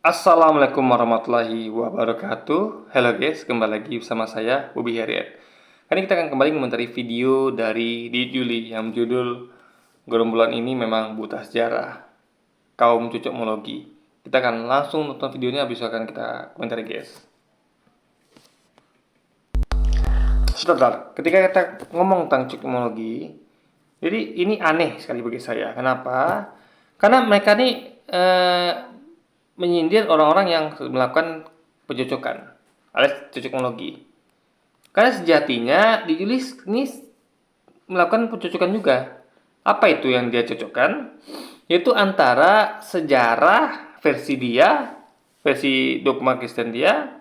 Assalamualaikum warahmatullahi wabarakatuh. Halo guys, kembali lagi bersama saya Bobi Heriat. Kali ini kita akan kembali mengomentari video dari Juli yang berjudul Gerombolan ini memang buta sejarah, kaum cocokmologi. Kita akan langsung nonton videonya, habis itu akan kita komentari guys. Saudara, ketika kita ngomong tentang cocokmologi, jadi ini aneh sekali bagi saya. Kenapa? Karena mereka ini menyindir orang-orang yang melakukan pencocokan alias cocokmologi. Karena sejatinya di Juli ini melakukan pencocokan juga. Apa itu yang dia cocokkan? Yaitu antara sejarah versi dia, versi dogma Kristen dia,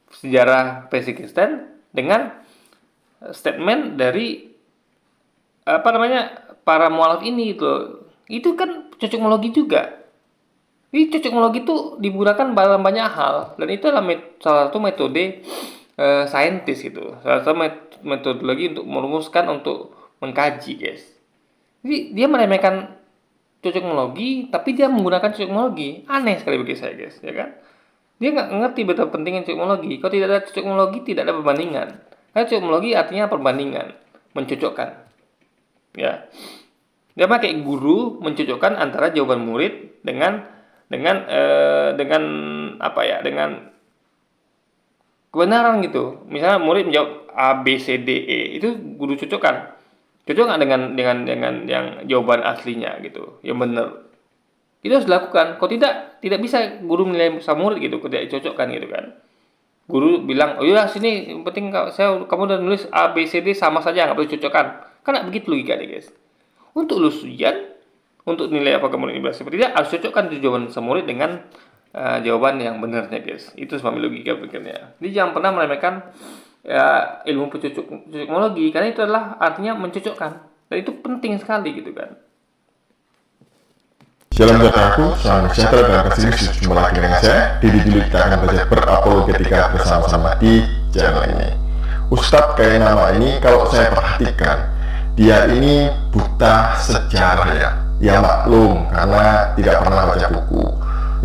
sejarah versi Kristen dengan statement dari para mualaf ini itu kan cocokmologi juga. Jadi cocokmologi itu digunakan dalam banyak hal, dan itu adalah salah satu metode saintis gitu, salah satu metodologi untuk merumuskan, untuk mengkaji guys. Jadi dia meremehkan cocokmologi, tapi dia menggunakan cocokmologi. Aneh sekali bagi saya guys, ya kan? Dia nggak ngerti betapa pentingnya cocokmologi. Kalau tidak ada cocokmologi, tidak ada perbandingan. Karena cocokmologi artinya perbandingan, mencocokkan. Ya, dia pakai guru mencocokkan antara jawaban murid dengan kebenaran gitu. Misalnya murid menjawab A B C D E, itu guru cocokkan. Cocok nggak dengan yang jawaban aslinya gitu, yang benar. Itu harus dilakukan. Kalau tidak bisa guru menilai sama murid gitu, tidak dicocokkan gitu kan. Guru bilang, oh iya sini, yang penting kamu udah nulis A B C D sama saja, nggak perlu cocokkan. Kan nggak begitu logikanya guys. Untuk lulus ujian, untuk nilai apakah murid ini berhasil atau tidak, harus cocokkan jawaban sang murid dengan jawaban yang benarnya guys. Itu semua logika pikirnya. Jadi jangan pernah meremehkan ilmu cocokmologi, karena itu adalah artinya mencocokkan, dan itu penting sekali gitu kan. Shalom saudaraku, salam sejahtera dan kasih Yesus. Jumpa lagi dengan saya, Didi Juli. Kita akan belajar berapologetika bersama-sama di channel ini. Ustadz kayak nama ini, kalau saya perhatikan, dia ini buta sejarah ya. Ya maklum, karena tidak pernah baca buku.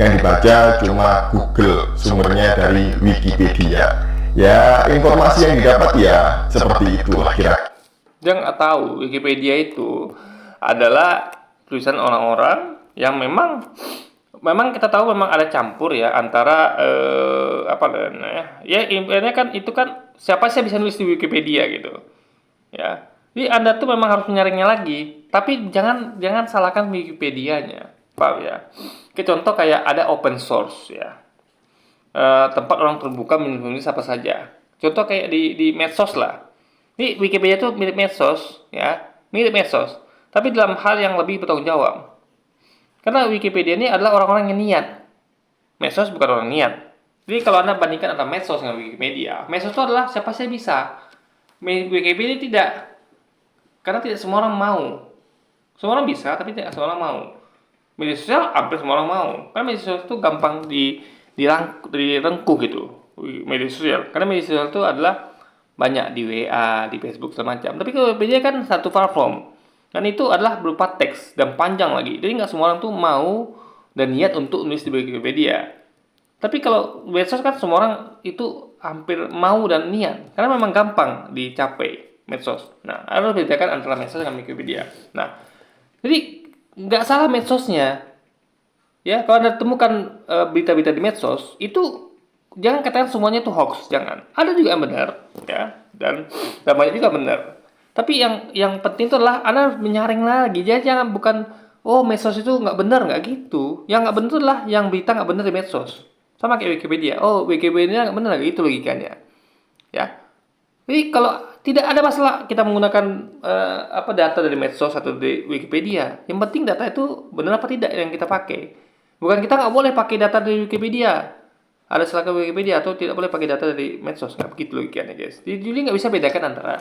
Yang dibaca cuma Google, sumbernya dari Wikipedia. Ya, informasi yang didapat ya seperti itulah kira. Dia nggak tahu Wikipedia itu adalah tulisan orang-orang yang memang kita tahu memang ada campur ya antara intinya kan itu kan siapa sih bisa nulis di Wikipedia gitu ya. Jadi Anda tuh memang harus menyaringnya lagi, tapi jangan salahkan Wikipedianya, paham ya? Contoh kayak ada open source ya, tempat orang terbuka menulis apa saja. Contoh kayak di medsos lah. Ini Wikipedia itu mirip medsos ya, tapi dalam hal yang lebih bertanggung jawab. Karena Wikipedia ini adalah orang-orang yang niat, medsos bukan orang niat. Jadi kalau Anda bandingkan antara medsos dengan Wikipedia, medsos itu adalah siapa saja bisa, Wikipedia tidak. Karena tidak semua orang mau. Semua orang bisa, tapi tidak semua orang mau. Media sosial hampir semua orang mau. Karena media sosial itu gampang direngkuh gitu. Media sosial. Karena media sosial itu adalah banyak di WA, di Facebook semacam. Tapi kalau Wikipedia kan satu platform. Dan itu adalah berupa teks dan panjang lagi. Jadi nggak semua orang tuh mau dan niat untuk nulis di Wikipedia. Tapi kalau medsos kan semua orang itu hampir mau dan niat. Karena memang gampang dicapai. Medsos. Nah, harus bedakan antara medsos dengan Wikipedia. Nah, jadi nggak salah medsosnya. Ya, kalau Anda temukan berita-berita di medsos, itu jangan katakan semuanya itu hoax, jangan. Ada juga yang benar, ya, dan banyak juga benar. Tapi yang penting itu adalah Anda menyaring lagi. Jadi jangan bukan medsos itu nggak benar, nggak gitu. Yang nggak benar adalah yang berita nggak benar di medsos. Sama kayak Wikipedia. Wikipedia nggak benar, nggak gitu logikanya. Ya. Jadi kalau tidak ada masalah kita menggunakan data dari medsos atau dari Wikipedia. Yang penting data itu benar apa tidak yang kita pakai. Bukan kita nggak boleh pakai data dari Wikipedia. Ada silakan Wikipedia atau tidak boleh pakai data dari medsos. Nggak begitu logikanya guys. Jadi nggak bisa bedakan antara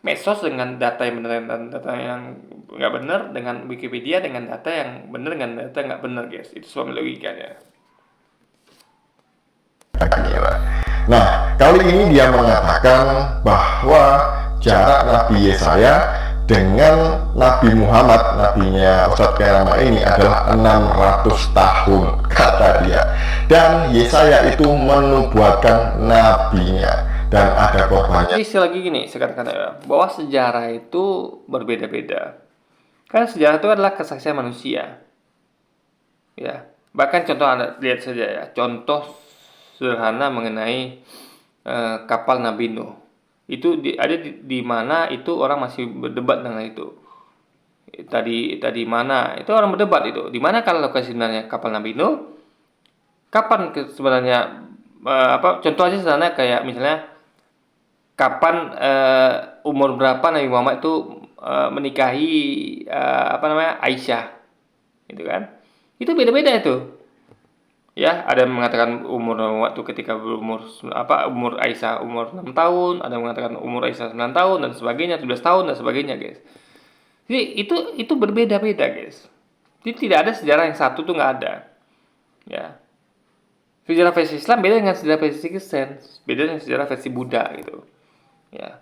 medsos dengan data yang benar dan data yang nggak benar, dengan Wikipedia dengan data yang benar dengan data yang nggak benar guys. Itu semua logikanya. Nah, kali ini dia mengatakan bahwa jarak Nabi Yesaya dengan Nabi Muhammad, nabinya Ustadz Kainama ini adalah 600 tahun kata dia. Dan Yesaya itu menubuatkan nabinya dan ada korbannya. Jadi sekali lagi gini, saya katakan ya, bahwa sejarah itu berbeda-beda. Karena sejarah itu adalah kesaksian manusia. Ya, bahkan contoh Anda lihat saja ya, contoh sederhana mengenai kapal Nabi Nuh. Itu ada di mana itu orang masih berdebat dengan itu. Tadi mana? Itu orang berdebat itu. Di mana kalau lokasi sebenarnya kapal Nabi Nuh? Kapan sebenarnya contoh aja sederhana kayak misalnya kapan umur berapa Nabi Muhammad itu menikahi Aisyah, gitu kan? Itu beda-beda itu. Ya, ada yang mengatakan umur waktu ketika umur Aisyah umur 6 tahun, ada yang mengatakan umur Aisyah 9 tahun dan sebagainya, 17 tahun dan sebagainya, guys. Jadi itu berbeda-beda, guys. Jadi tidak ada sejarah yang satu tuh nggak ada. Ya. Sejarah versi Islam beda dengan sejarah versi Kristen, beda dengan sejarah versi Buddha gitu. Ya.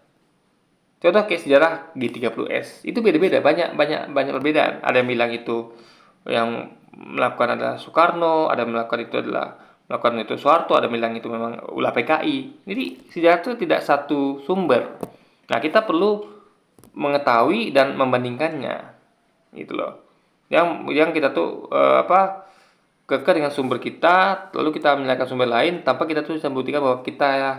Contoh kayak sejarah G30S, itu beda-beda, banyak perbedaan. Ada yang bilang itu yang melakukan adalah Soekarno, ada yang melakukan itu Soeharto, ada yang bilang itu memang ulah PKI. Jadi sejarah itu tidak satu sumber. Nah, kita perlu mengetahui dan membandingkannya, gitu loh. Yang kita tuh kekeh dengan sumber kita, lalu kita menyalahkan sumber lain tanpa kita tuh bisa membuktikan bahwa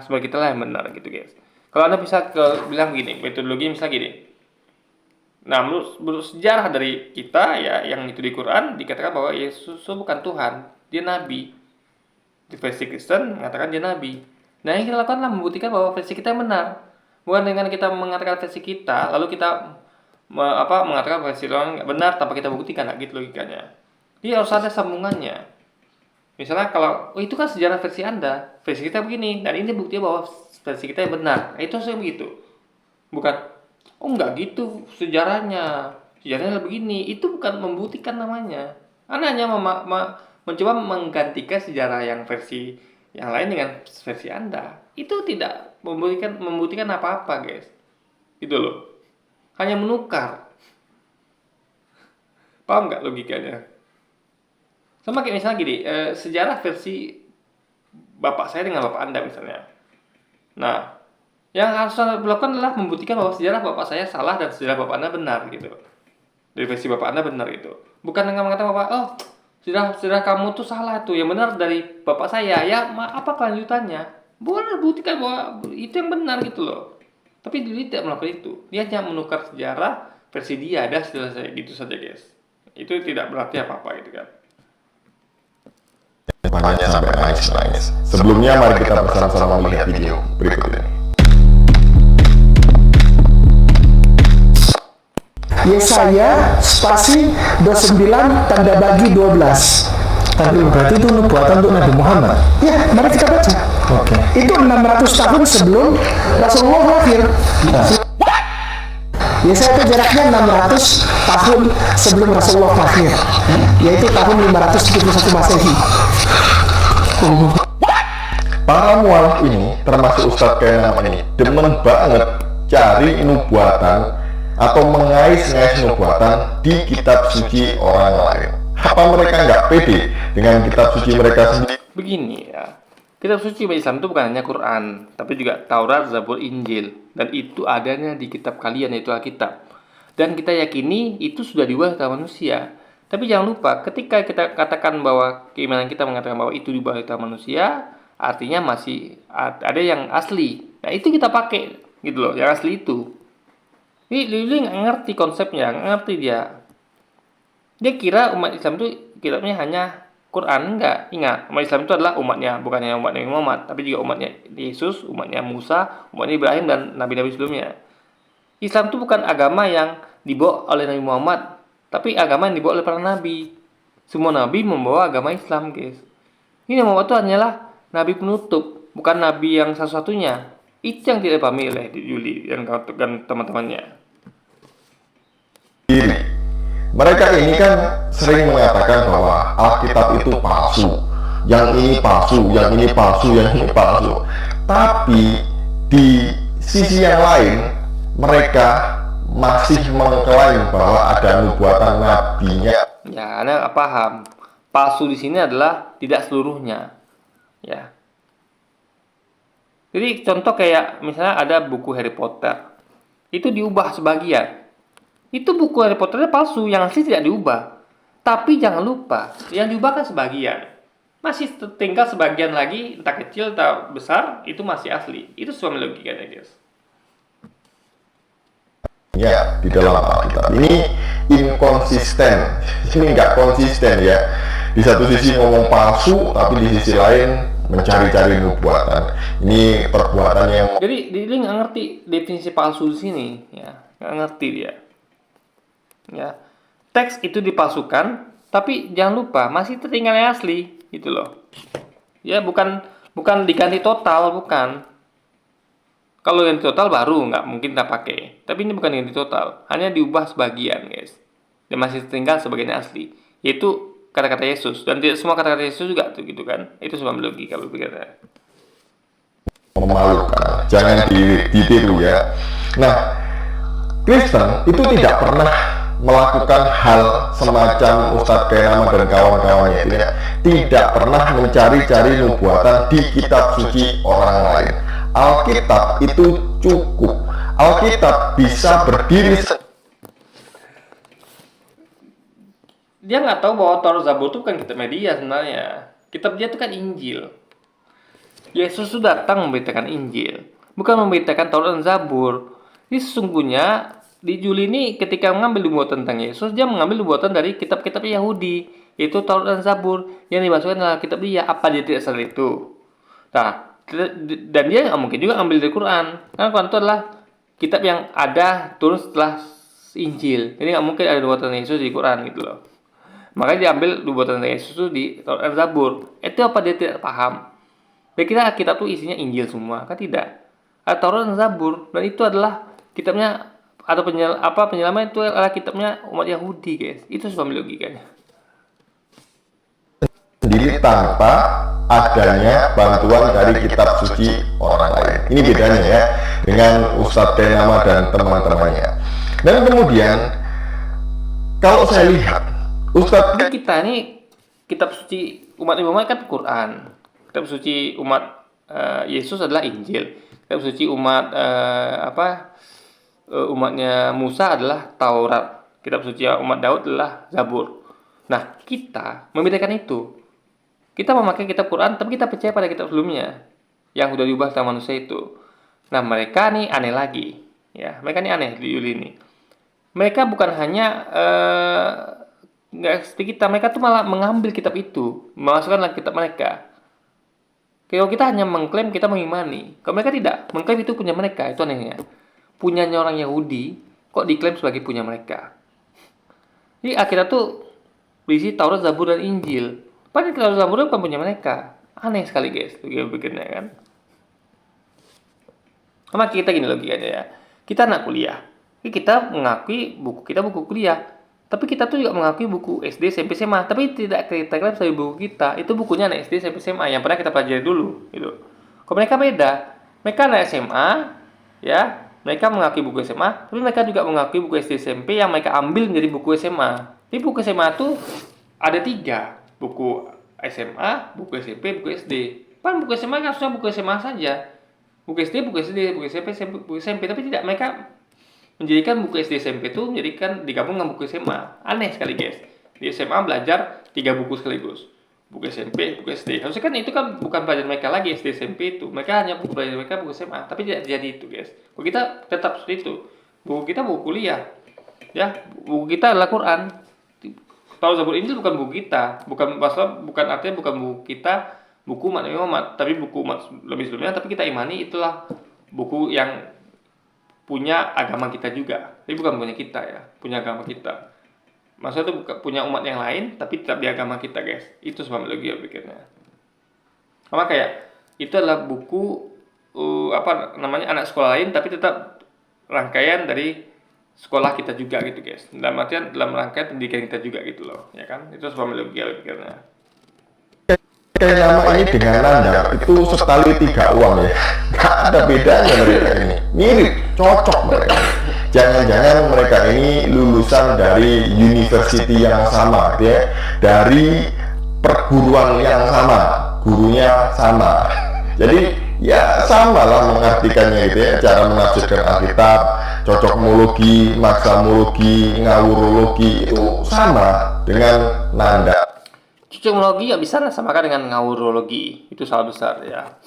sumber kita lah yang benar, gitu guys. Kalau Anda bisa bilang begini, metodologi misalnya gini. Nah, menurut sejarah dari kita ya, yang itu di Quran dikatakan bahwa Yesus bukan Tuhan, dia nabi. Di versi Kristen mengatakan dia nabi. Nah, yang kita lakukan adalah membuktikan bahwa versi kita yang benar. Bukan dengan kita mengatakan versi kita, lalu kita mengatakan versi orang benar tanpa kita buktikan, gitu logikanya. Dia harus ada sambungannya. Misalnya kalau itu kan sejarah versi Anda, versi kita begini, dan ini buktinya bahwa versi kita yang benar. Itu harusnya begitu. Bukan enggak gitu sejarahnya begini. Itu bukan membuktikan namanya. Anda hanya mencoba menggantikan sejarah yang versi yang lain dengan versi Anda. Itu tidak membuktikan apa-apa, guys. Gitu loh. Hanya menukar. Paham nggak logikanya? Sama kayak misalnya gini, sejarah versi bapak saya dengan bapak Anda misalnya. Nah, yang harus Anda lakukan adalah membuktikan bahwa sejarah bapak saya salah dan sejarah bapak Anda benar, gitu. Dari versi bapak Anda benar itu. Bukan dengan mengatakan bahwa sejarah kamu tuh salah tuh, yang benar dari bapak saya. Ya, apa kelanjutannya? Bukan buktikan bahwa itu yang benar, gitu loh. Tapi dia tidak melakukan itu. Dia hanya menukar sejarah versi dia, dan selesai gitu saja, guys. Itu tidak berarti apa-apa, gitu kan. Banyak sampai nangis. Sebelumnya mari kita bersama-sama melihat video berikut ini. Yesaya spasi 29 tanda bagi 12. Tapi berarti itu nubuatan untuk Nabi Muhammad. Ya, mari kita baca. Oke. Itu 600 tahun sebelum Rasulullah lahir. Yesaya itu jaraknya 600 tahun sebelum Rasulullah lahir, yaitu tahun 571 Masehi. Para mualaf ini, termasuk Ustadz Kainama ini, demen banget cari nubuatan atau mengais-ngais nubuatan di kitab suci orang lain. Apa mereka nggak pede dengan kitab suci mereka sendiri? Begini ya, kitab suci Islam itu bukan hanya Quran, tapi juga Taurat, Zabur, Injil. Dan itu adanya di kitab kalian, yaitu Alkitab. Dan kita yakini itu sudah diubah oleh manusia. Tapi jangan lupa, ketika kita katakan bahwa keimanan kita mengatakan bahwa itu diubah oleh manusia, artinya masih ada yang asli. Nah, itu kita pakai, gitu loh, yang asli itu. Ini Lili nggak ngerti konsepnya, nggak ngerti dia. Dia kira umat Islam itu kitabnya hanya Quran. Enggak. Ingat, umat Islam itu adalah umatnya, bukan hanya umat Nabi Muhammad, tapi juga umatnya Yesus, umatnya Musa, umatnya Ibrahim, dan nabi-nabi sebelumnya. Islam itu bukan agama yang dibawa oleh Nabi Muhammad, tapi agama yang dibawa oleh para nabi. Semua nabi membawa agama Islam, guys. Ini Muhammad itu hanyalah nabi penutup, bukan nabi yang satu-satunya. Itu yang tidak dipahami oleh Yuli dan teman-temannya. Mereka ini kan sering mengatakan bahwa Alkitab itu palsu, yang ini palsu, yang ini palsu, yang ini palsu. Tapi di sisi yang lain, mereka masih mengklaim bahwa ada nubuatan nabinya. Ya, Anda nggak paham. Palsu di sini adalah tidak seluruhnya. Ya. Jadi contoh kayak misalnya ada buku Harry Potter. Itu diubah sebagian. Itu buku Harry Potternya palsu, yang asli tidak diubah. Tapi jangan lupa, yang diubah kan sebagian. Masih tinggal sebagian lagi, entah kecil entah besar, itu masih asli. Itu semua logikanya, guys. Ya, di dalam Alkitab ini inkonsisten. Ini nggak konsisten ya. Di satu sisi ngomong palsu, tapi di sisi lain mencari-cari nubuatan. Ini perbuatan yang... Jadi dia nggak ngerti definisi palsu di sini, ya, nggak ngerti dia. Ya, teks itu dipalsukan, tapi jangan lupa masih tertinggal yang asli, gitu loh. Ya, bukan diganti total, bukan. Kalau ganti total baru nggak mungkin kita pakai. Tapi ini bukan ganti total, hanya diubah sebagian, guys. Dan masih tinggal sebagian asli, yaitu kata-kata Yesus. Dan tidak semua kata-kata Yesus juga tuh, gitu kan? Itu semua logika berpikirnya. Memalukan, jangan ditiru ya. Nah, Kristen itu tidak pernah melakukan hal semacam Ustadz Kainama dan kawan-kawannya, tidak pernah mencari-cari nubuatan di kitab suci orang lain. Alkitab itu cukup. Alkitab bisa berdiri. Dia nggak tahu bahwa Taurat Zabur itu bukan kitab media sebenarnya. Kitab dia itu kan Injil. Yesus itu datang memberitakan Injil, bukan memberitakan Taurat dan Zabur. Jadi sesungguhnya di Juli ini ketika mengambil nubuatan tentang Yesus, dia mengambil nubuatan dari kitab-kitab Yahudi, yaitu Taurat dan Zabur yang dimasukkan dalam kitab dia. Apa dia tidak sadar itu? Nah, dan dia nggak mungkin juga ambil dari Quran, karena Quran itu adalah kitab yang ada turun setelah Injil. Jadi nggak mungkin ada nubuatan Yesus di Quran gitu loh. Makanya diambil nubuatan Yesus itu di Taurat dan Zabur. Itu apa dia tidak paham? Dia kira kitab itu isinya Injil semua, kan tidak. Ada Taurat dan Zabur, dan itu adalah kitabnya atau penyelaman itu adalah kitabnya umat Yahudi, guys. Itu semua logikanya. Sendiri tanpa adanya bantuan dari kitab suci orang lain. Ini bedanya ya dengan Ustadz Kainama dan teman-temannya. Dan kemudian kalau saya lihat Ustadz Kita ini kitab suci umat Muhammad kan Quran. Kitab suci umat Yesus adalah Injil. Kitab suci umat umatnya Musa adalah Taurat. Kitab suci umat Daud adalah Zabur. Nah, kita membedakan itu. Kita memakai kitab Quran, tapi kita percaya pada kitab sebelumnya yang sudah diubah sama manusia itu. Nah, mereka nih aneh lagi, ya. Mereka nih aneh di Yuli ini. Mereka bukan hanya nggak seperti kita, mereka tuh malah mengambil kitab itu, memasukkan dalam kitab mereka. Kalau kita hanya mengklaim kita mengimani, kalau mereka tidak mengklaim itu punya mereka, itu anehnya. Punyanya orang Yahudi kok diklaim sebagai punya mereka. Jadi akhirnya tuh berisi Taurat, Zabur, dan Injil. Padahal Taurat Zabur bukan punya mereka. Aneh sekali, guys, begini kan. Sama kita gini logikanya ya. Kita anak kuliah. Kita mengakui buku kita buku kuliah. Tapi kita tuh juga mengakui buku SD, SMP, SMA. Tapi tidak kita klaim sebagai buku kita. Itu bukunya anak SD, SMP, SMA yang pernah kita pelajari dulu, gitu. Kalau mereka beda. Mereka anak SMA, ya. Mereka mengakui buku SMA, tapi mereka juga mengakui buku SD, SMP yang mereka ambil menjadi buku SMA. Jadi buku SMA itu ada 3. Buku SMA, buku SMP, buku SD. Kan buku SMA kan harusnya buku SMA saja. Buku SD, buku SD, buku SMP, buku SMP. Tapi tidak, mereka menjadikan buku SD SMP itu menjadikan digabung dengan buku SMA. Aneh sekali, guys. Di SMA belajar 3 buku sekaligus. Buku SMP, buku SD. Harusnya kan itu kan bukan pelajaran mereka lagi SD SMP itu. Mereka hanya buku pelajaran mereka buku SMA. Tapi tidak jadi itu, guys. Buku kita tetap seperti itu. Buku kita buku kuliah. Ya, buku kita adalah Quran. Taurat, Zabur, Injil bukan buku kita. Bukan artinya bukan buku kita, buku umat Muhammad, tapi buku umat lebih sebelumnya. Tapi kita imani itulah buku yang punya agama kita juga. Tapi bukan punya kita ya, punya agama kita. Maksudnya itu punya umat yang lain, tapi tetap di agama kita, guys. Itu sebab logika pikirnya. Sama kayak itu adalah buku anak sekolah lain, tapi tetap rangkaian dari sekolah kita juga gitu, guys. Dalam artian dalam rangkaian pendidikan kita juga gitu loh, ya kan? Itu sebab logika pikirnya. Kainama ini dengan Nanda itu setali 3 uang ya. Gak ada bedanya mereka ini. Mirip, cocok mereka. jangan-jangan mereka ini lulusan dari university yang sama, gitu ya, dari perguruan yang sama, gurunya sama. Jadi ya sama lah mengartikannya gitu ya, cara menafsirkan Alkitab, cocokmologi, maksamologi, ngawurologi itu sama dengan nanda. Cocokmologi nggak bisa disamakan dengan ngawurologi, itu salah besar ya.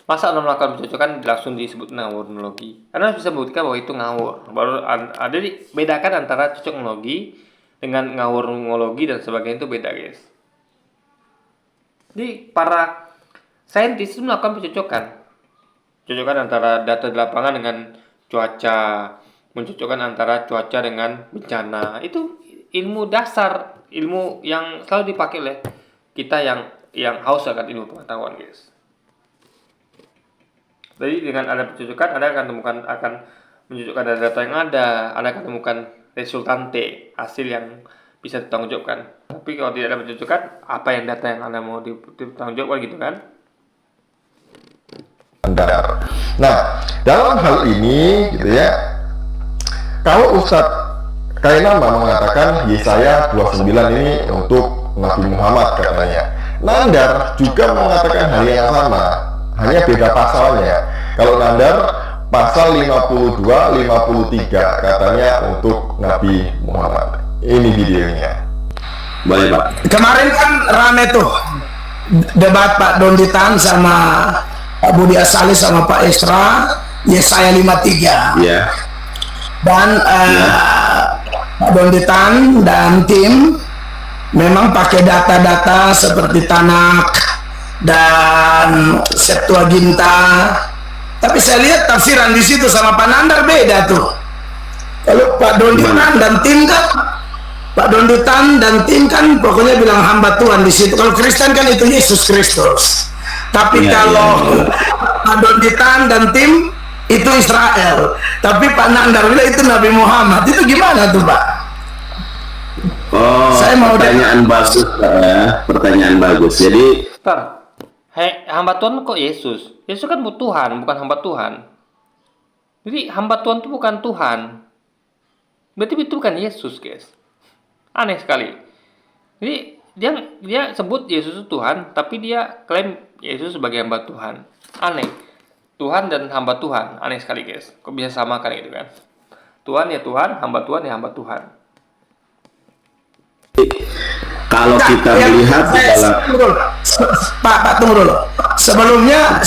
Masa Anda melakukan pencocokan langsung disebut ngawurologi? Anda bisa membuktikan bahwa itu ngawur. Baru ada bedakan antara cocokmologi dengan ngawurologi dan sebagainya, itu beda, guys. Jadi para saintis itu melakukan pencocokan antara data di lapangan dengan cuaca, mencocokkan antara cuaca dengan bencana. Itu ilmu dasar, ilmu yang selalu dipakai oleh kita yang haus akan ilmu pengetahuan, guys. Jadi dengan ada pencocokan, Anda akan mencocokkan data yang ada, Anda akan temukan resultante, hasil yang bisa ditanggungjawabkan. Tapi kalau tidak ada pencocokan, apa yang data yang Anda mau ditanggungjawabkan, gitu kan? Nah, dalam hal ini gitu ya, kalau Ustadz Kainama mengatakan Yesaya 29 ini untuk Nabi Muhammad katanya, Nandar juga mengatakan hal yang sama, hanya beda pasalnya. Kalau Nandar pasal 52, 53 katanya untuk Nabi Muhammad. Ini videonya. Boleh, Pak. Kemarin kan rame tuh debat Pak Donditan sama Pak Budi Asali sama Pak Esra, Yesaya 53. Ya. Dan Pak Donditan dan tim memang pakai data-data seperti Tanak dan Septuaginta. Tapi saya lihat tafsiran di situ sama Pak Nandar beda tuh. Kalau Pak Donditan dan tim kan, Pak Donditan dan tim kan pokoknya bilang hamba Tuhan di situ. Kalau Kristen kan itu Yesus Kristus. Tapi kalau Pak Donditan dan tim itu Israel. Tapi Pak Nandar bilang itu Nabi Muhammad. Itu gimana tuh, Pak? Oh, Saya mau pertanyaan bagus, Pak, ya. Pertanyaan bagus. Jadi, Hamba Tuhan kok Yesus? Yesus kan Tuhan, bukan hamba Tuhan. Jadi hamba Tuhan itu bukan Tuhan. Berarti itu bukan Yesus, guys. Aneh sekali. Jadi dia sebut Yesus itu Tuhan, tapi dia klaim Yesus sebagai hamba Tuhan. Aneh. Tuhan dan hamba Tuhan, aneh sekali, guys. Kok bisa samakan gitu kan? Tuhan ya Tuhan, hamba Tuhan ya hamba Tuhan. kalau kita melihat di dalam Pak tunggu dulu. Sebelumnya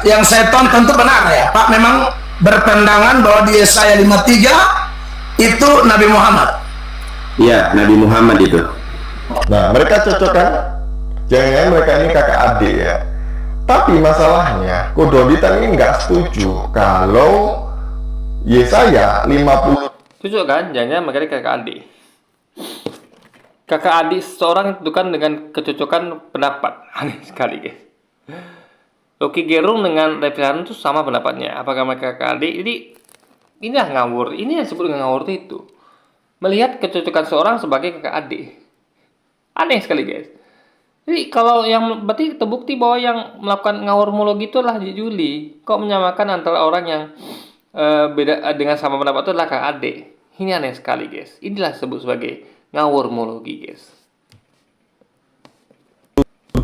yang saya tonton itu benar ya, Pak memang berpandangan bahwa di Yesaya 53 itu Nabi Muhammad. ya Nabi Muhammad itu. Nah, mereka cocok kan? Jangan-jangan mereka ini kakak adik ya. Tapi masalahnya, Kododitan ini nggak setuju kalau Yesaya 50. Cocok kan? Jangan-jangan mereka ini kakak adik. Kakak adik seseorang ditentukan dengan kecocokan pendapat. Aneh sekali, guys. Rocky Gerung dengan Refrihan itu sama pendapatnya. Apakah mereka kakak adik? Jadi inilah ngawur. Ini yang disebut dengan ngawur itu. Melihat kecocokan seorang sebagai kakak adik. Aneh sekali, guys. Jadi kalau yang berarti terbukti bahwa yang melakukan ngawurmologi itu adalah Juli. Kok menyamakan antara orang yang beda dengan sama pendapat itu adalah kakak adik. Ini aneh sekali, guys. Inilah disebut sebagai ngawurmologi, guys.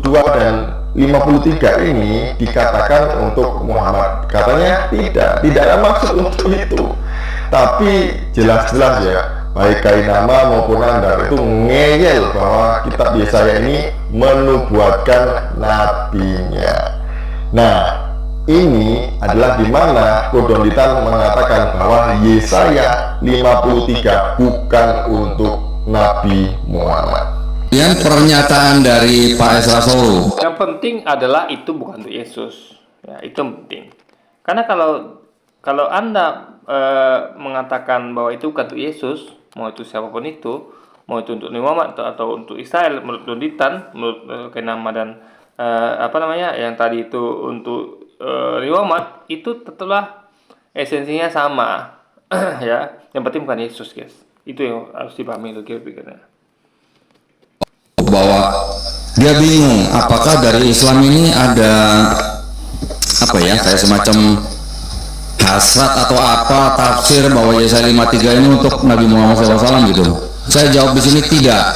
2 dan 53 ini dikatakan untuk Muhammad. Katanya tidak ada maksud untuk itu. Tapi jelas-jelas ya, baik Kainama maupun Nandar itu ngeyel bahwa kitab Yesaya ini menubuatkan nabinya. Nah, ini adalah di mana Kododitan mengatakan bahwa Yesaya 53 bukan untuk Nabi Muhammad. Yang pernyataan dari Pak Esra Solo. Yang penting adalah itu bukan untuk Yesus. Ya, itu yang penting. Karena kalau Anda mengatakan bahwa itu bukan untuk Yesus, mau itu siapapun itu, mau itu untuk Nabi Muhammad atau untuk Israel menurut Donditan, menurut Kainama dan yang tadi itu untuk Nabi Muhammad, itu tetaplah esensinya sama. Ya, yang penting bukan Yesus, guys. Itu yang harus dipahami logikanya. Bahwa dia bingung apakah dari Islam ini ada kayak semacam hasrat atau apa tafsir bahwa Yesaya 53 ini untuk Nabi Muhammad SAW gitu? Saya jawab di sini tidak.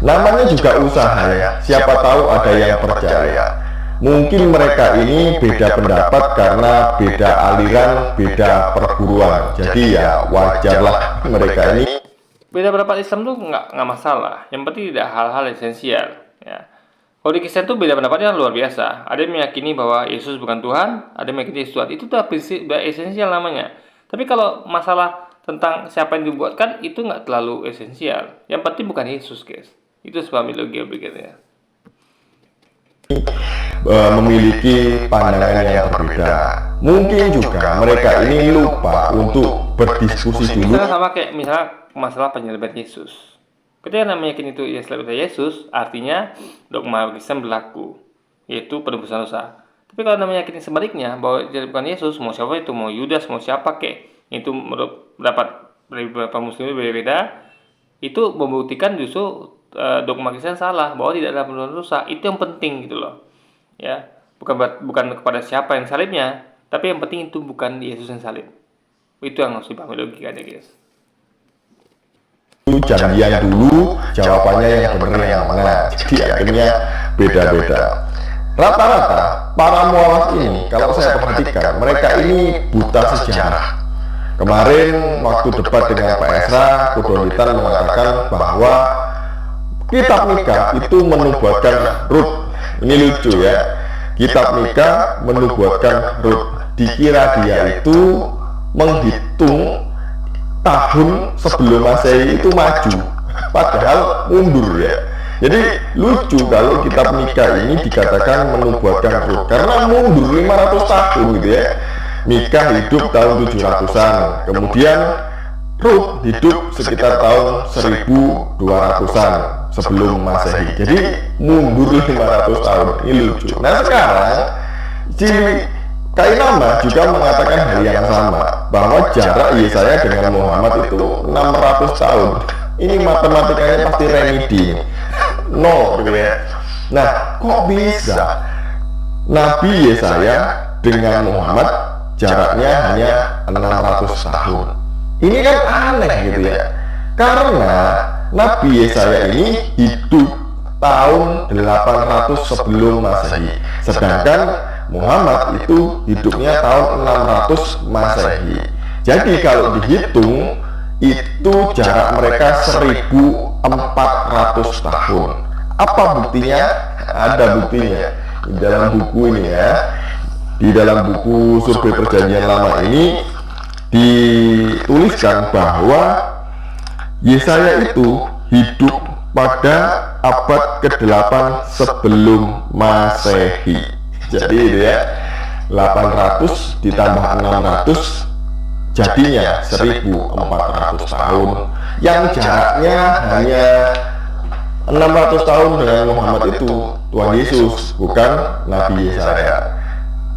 Namanya juga usaha ya, siapa tahu ada yang percaya. Mungkin mereka ini beda pendapat karena beda aliran, beda perguruan. Jadi ya wajarlah mereka ini. Beda pendapat Islam tuh nggak masalah. Yang penting tidak hal-hal esensial. Ya. Kalau di Kristen tuh beda pendapatnya luar biasa. Ada yang meyakini bahwa Yesus bukan Tuhan, ada yang meyakini Yesus Tuhan. Itu udah prinsip, udah esensial namanya. Tapi kalau masalah tentang siapa yang dibuatkan itu nggak terlalu esensial. Yang penting bukan Yesus, guys. Itu sebab ideologi berikutnya. Memiliki pandangan yang berbeda. Mungkin juga mereka ini lupa untuk berdiskusi dulu. Misalnya sama kayak misalnya masalah penyaliban Yesus. Ketika namanya yakin itu Yesus, artinya dogma Kristen berlaku, yaitu penebusan dosa. Tapi kalau namanya yakin sebaliknya bahwa bukan Yesus, mau siapa itu, mau Yudas, mau siapa kek, itu menurut pendapat dari beberapa muslim berbeda, itu membuktikan justru dogma Kristen salah, bahwa tidak ada penebusan dosa. Itu yang penting gitu loh. Ya, bukan kepada siapa yang salibnya, tapi yang penting itu bukan Yesus yang salib. Itu yang harus dipahami logikanya, guys. Janjian dulu, jawabannya yang benar yang mana. Jadi akhirnya beda-beda. Rata-rata para mualaf ini, kalau saya perhatikan, mereka ini buta sejarah. Kemarin waktu debat dengan Pak Esra, Kudolitan mengatakan bahwa kitab Mika itu menubuatkan Rut. Ini lucu ya. Kitab Mika menubuatkan Rut. Dikira dia itu menghitung tahun sebelum Masehi itu maju, padahal mundur ya. Jadi lucu kalau kitab Mika ini dikatakan menubuatkan Rut, karena mundur 500 tahun gitu ya. Mika hidup tahun 700-an, kemudian Rut hidup sekitar tahun 1200-an sebelum Masehi. Jadi mundur 500 tahun. Ini lucu. Nah sekarang Kainama juga mengatakan hal yang sama, bahwa jarak Yesaya dengan Muhammad itu 600 tahun. Ini matematikanya pasti remedi, nol gitu ya. Nah, kok bisa Nabi Yesaya dengan Muhammad jaraknya hanya 600 tahun? Ini kan aneh gitu ya. Karena Nabi Yesaya ini hidup tahun 800 sebelum Masehi, sedangkan Muhammad itu hidupnya tahun 600 Masehi. Jadi kalau dihitung itu jarak mereka 1400 tahun. Apa buktinya? Ada buktinya di dalam buku ini ya. Di dalam buku Survei Perjanjian Lama ini dituliskan bahwa Yesaya itu hidup pada abad ke-8 sebelum Masehi. Jadi itu ya, 800 ditambah 600 jadinya 1400 tahun. Yang jaraknya hanya 600 tahun dengan Muhammad itu Tuhan Yesus, bukan Nabi Yesaya.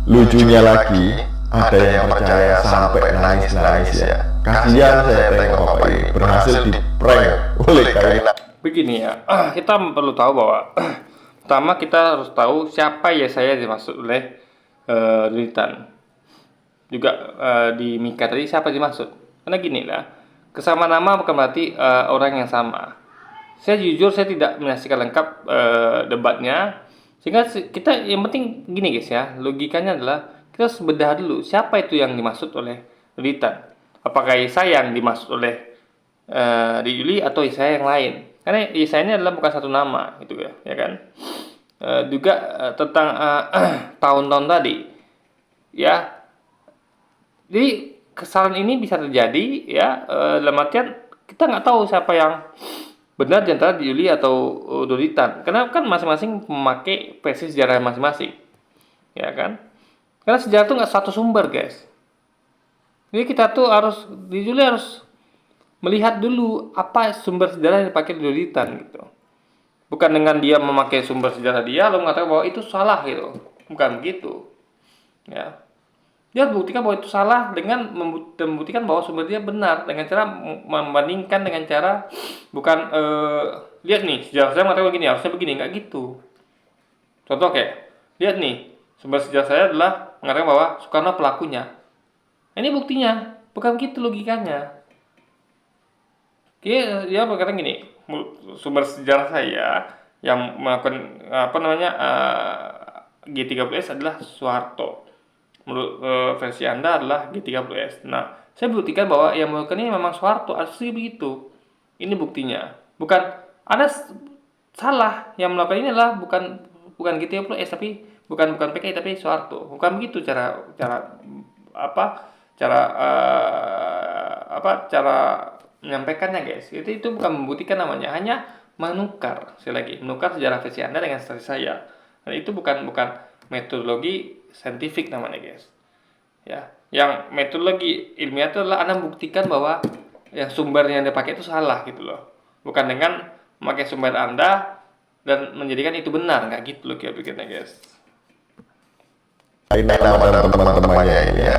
Lucunya lagi, ada yang percaya sampai nangis-nangis ya. Kasihan saya tengok Bapak ini berhasil di-prank oleh Kainama. Begini ya, kita perlu tahu bahwa pertama kita harus tahu siapa Yesaya dimaksud oleh Dolitan. Juga di Mika tadi siapa dimaksud? Karena gini lah, kesamaan nama bukan berarti orang yang sama. Saya jujur saya tidak menyaksikan lengkap debatnya, sehingga kita yang penting gini guys ya, logikanya adalah kita harus bedah dulu siapa itu yang dimaksud oleh Dolitan. Apakah Yesaya yang dimaksud oleh Yuli atau Yesaya yang lain? Karena Yesaya ini adalah bukan satu nama gitu ya kan. Juga tentang tahun-tahun tadi ya. Jadi kesalahan ini bisa terjadi ya, dalam artian kita nggak tahu siapa yang benar di antara Yuli atau Dolitan, karena kan masing-masing memakai versi sejarah masing-masing ya kan. Karena sejarah itu nggak satu sumber guys. Jadi kita tuh harus Yuli harus melihat dulu apa sumber sejarah yang dipakai Dolitan gitu. Bukan dengan dia memakai sumber sejarah dia lalu mengatakan bahwa itu salah gitu. Bukan begitu. Ya. Dia buktikan bahwa itu salah dengan membuktikan bahwa sumber dia benar dengan cara membandingkan dengan cara bukan lihat nih sejarah saya mengatakan begini, harusnya begini, enggak gitu. Contoh kayak lihat nih, sumber sejarah saya adalah mengatakan bahwa Soekarno pelakunya. Ini buktinya, bukan begitu logikanya. Dia berkata gini, sumber sejarah saya yang melakukan G30S adalah Soeharto. Menurut versi Anda adalah G30S. Nah, saya buktikan bahwa yang melakukan ini memang Soeharto, asli begitu. Ini buktinya. Bukan Anda salah, yang melakukan ini adalah bukan G30S tapi bukan PKI tapi Soeharto. Bukan begitu cara menyampaikannya, guys. Itu bukan membuktikan namanya, hanya menukar. Sekali lagi, menukar sejarah versi Anda dengan versi saya. Dan itu bukan metodologi saintifik namanya, guys. Ya, yang metodologi ilmiah itu adalah Anda membuktikan bahwa yang sumber yang Anda pakai itu salah gitu loh. Bukan dengan memakai sumber Anda dan menjadikan itu benar, nggak gitu loh kira pikirnya, guys. Nama dan teman-temannya ini ya.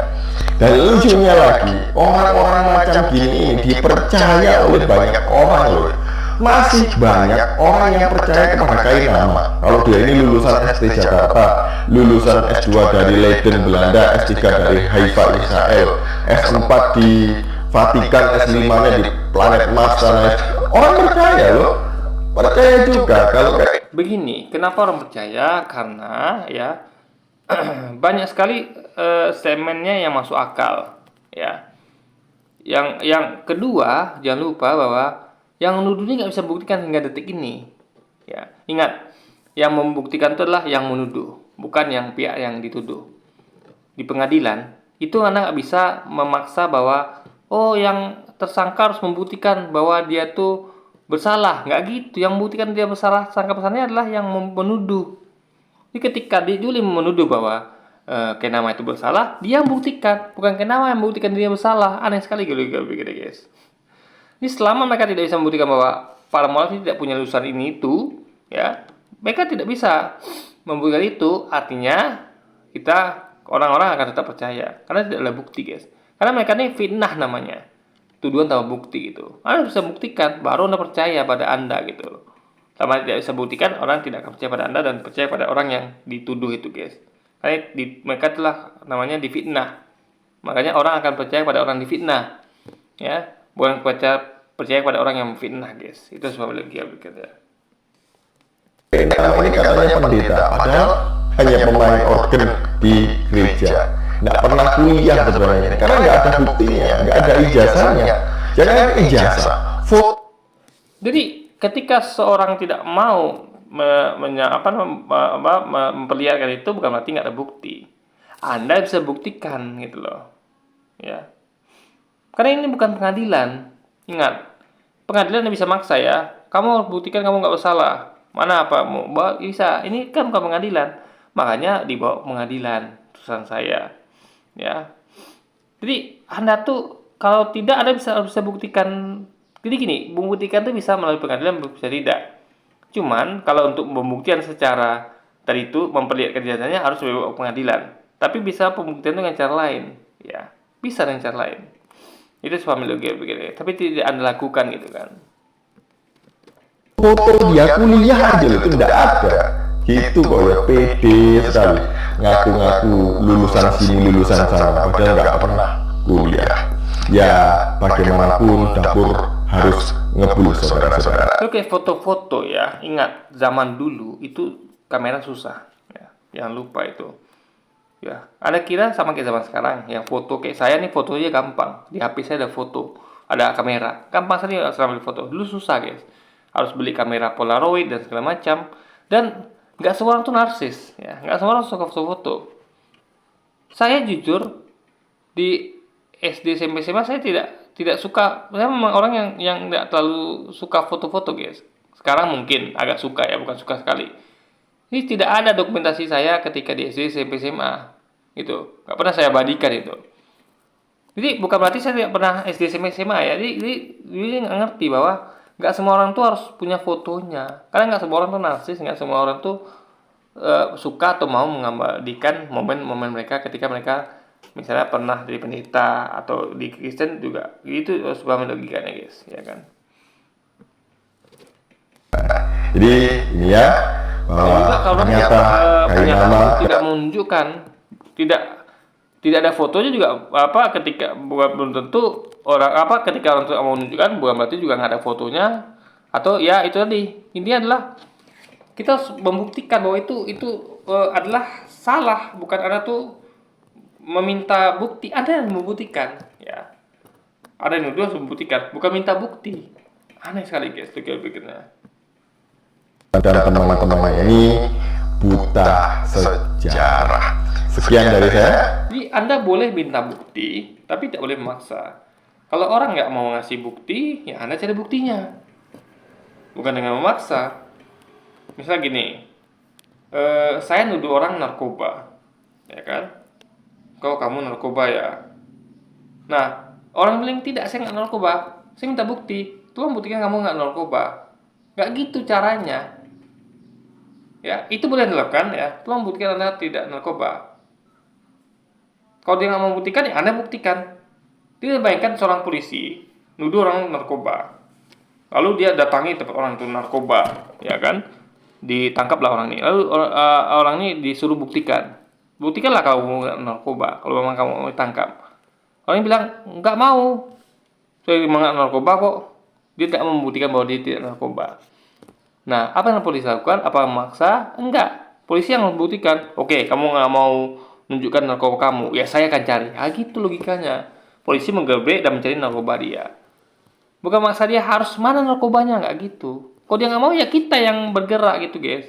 Dan lucunya lagi, orang-orang macam gini ini dipercaya oleh banyak orang loh. Masih banyak orang yang percaya kepada Kainama. Kalau dia ini lulusan ST Jakarta, lulusan S2 dari Leiden Belanda, S3 dari Haifa Israel, S4 di Vatikan, S5-nya di planet Mars sana. Orang percaya loh. Percaya juga kalau kayak Begini, kenapa orang percaya? Karena ya banyak sekali statementnya yang masuk akal, ya. Yang kedua, jangan lupa bahwa yang menuduh ini nggak bisa membuktikan hingga detik ini, ya. Ingat, yang membuktikan itu adalah yang menuduh, bukan yang pihak yang dituduh. Di pengadilan itu Anda nggak bisa memaksa bahwa yang tersangka harus membuktikan bahwa dia tuh bersalah, nggak gitu. Yang membuktikan dia bersalah, sangka bersalahnya adalah yang menuduh. Jadi ketika Juli menuduh bahwa Kainama itu bersalah, dia membuktikan, bukan Kainama yang membuktikan dia bersalah. Aneh sekali gitu, guys. Ini selama mereka tidak bisa membuktikan bahwa para mualaf tidak punya lulusan ini itu, ya, mereka tidak bisa membuktikan itu. Artinya kita orang-orang akan tetap percaya karena tidak ada bukti, guys. Karena mereka ini fitnah namanya, tuduhan tanpa bukti gitu. Anda bisa buktikan, baru Anda percaya pada Anda gitu. Sama tidak bisa buktikan, orang tidak akan percaya pada Anda dan percaya pada orang yang dituduh itu, guys. Karena mereka telah namanya difitnah. Makanya orang akan percaya pada orang difitnah, ya, bukan percaya pada orang yang memfitnah, guys. Itu sebab lagi berikutnya. Kainama ini katanya pendeta, padahal hanya pemain organ di gereja. Nggak pernah kuliah sebenarnya, karena nggak ada buktinya, nggak ada ijazahnya. Jangan ijazah, foto. Jadi ketika seorang tidak mau memperlihatkan itu, bukan berarti nggak ada bukti. Anda bisa buktikan gitu loh, ya. Karena ini bukan pengadilan. Ingat, pengadilan bisa maksa ya. Kamu harus buktikan kamu nggak bersalah. Mana apa mau bawa bisa? Ini kan bukan pengadilan. Makanya dibawa ke pengadilan putusan saya, ya. Jadi Anda tuh kalau tidak Anda bisa buktikan. Jadi gini, membuktikan itu bisa melalui pengadilan, bisa tidak. Cuman kalau untuk pembuktian secara tadi itu memperlihatkan ijazahnya harus dibawa ke pengadilan. Tapi bisa pembuktian dengan cara lain, ya. Bisa dengan cara lain. Itu familiologi begini. Tapi tidak Anda lakukan gitu kan. Foto dia kuliah aja loh, itu nggak ada. Gitu kok ya, pede sekali. Ngaku-ngaku lulusan sini, lulusan sana, padahal nggak pernah kuliah. Ya, bagaimanapun dapur harus ngebul saudara-saudara. Oke, foto-foto ya. Ingat, zaman dulu itu kamera susah. Ya, jangan lupa itu. Ya, Anda kira sama kayak zaman sekarang, yang foto kayak saya nih fotonya gampang. Di HP saya ada foto, ada kamera. Gampang saja ambil foto. Dulu susah, guys. Harus beli kamera Polaroid dan segala macam. Dan nggak semua orang tuh narsis, ya. Nggak semua orang suka foto-foto. Saya jujur di SD, SMP, SMA saya tidak suka. Saya memang orang yang tidak terlalu suka foto-foto, guys. Sekarang mungkin agak suka ya, bukan suka sekali. Ini tidak ada dokumentasi saya ketika di SD, SMP, SMA. Gitu. Nggak pernah saya abadikan itu. Jadi bukan berarti saya tidak pernah SD, SMP, SMA ya. Jadi nggak ngerti bahwa nggak semua orang tuh harus punya fotonya. Karena nggak semua orang tuh narsis, nggak semua orang tuh suka atau mau mengabadikan momen-momen mereka ketika mereka misalnya pernah jadi pendeta atau di Kristen juga. Itu sebuah logikanya, guys, ya kan. Jadi ini ya, bahwa Juga kalau ternyata Kainama tidak menunjukkan, tidak Tidak ada fotonya juga ketika belum tentu ketika orang tua mau menunjukkan bukan berarti juga nggak ada fotonya, atau ya itu tadi, ini adalah kita harus membuktikan bahwa itu adalah salah, bukan Anda tuh meminta bukti, Anda yang membuktikan ya. Ada yang nuduh harus membuktikan, bukan minta bukti. Aneh sekali guys pikir-pikirnya. Dan teman-teman ini buta sejarah. Sekian dari saya. Jadi Anda boleh minta bukti, tapi tidak boleh memaksa. Kalau orang nggak mau ngasih bukti, ya Anda cari buktinya. Bukan dengan memaksa. Misalnya gini, saya nuduh orang narkoba, ya kan? Kau kamu narkoba ya. Nah, orang bilang tidak, saya nggak narkoba. Saya minta bukti. Tolong buktikan kamu nggak narkoba. Nggak gitu caranya. Ya, itu boleh dilakukan ya. Tolong buktikan Anda tidak narkoba. Kalau dia nggak mau buktikan, ya Anda buktikan. Dia bayangkan seorang polisi nuduh orang narkoba, lalu dia datangi tempat orang itu narkoba, ya kan? Ditangkaplah orang ini. Lalu orang ini disuruh buktikanlah kalau nggak narkoba. Kalau memang kamu mau ditangkap, orang ini bilang nggak mau. Saya memang nggak narkoba kok. Dia tidak membuktikan bahwa dia tidak narkoba. Nah, apa yang polisi lakukan? Apa memaksa? Enggak. Polisi yang membuktikan. Oke, kamu nggak mau menunjukkan narkoba kamu, ya saya akan cari. Gitu logikanya. Polisi menggerbek dan mencari narkoba dia. Bukan maksa dia harus mana narkobanya, nggak gitu. Kalau dia nggak mau, ya kita yang bergerak gitu guys.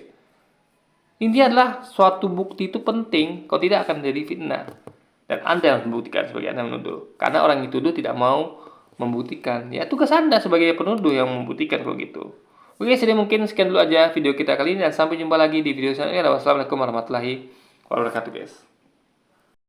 Ini adalah suatu bukti itu penting. Kalau tidak akan menjadi fitnah. Dan Anda yang membuktikan sebagai Anda menuduh. Karena orang yang dituduh tidak mau membuktikan. Ya tugas Anda sebagai penuduh yang membuktikan kalau gitu. Oke, jadi mungkin sekian dulu aja video kita kali ini. Dan sampai jumpa lagi di video selanjutnya. Wassalamualaikum warahmatullahi wabarakatuh guys.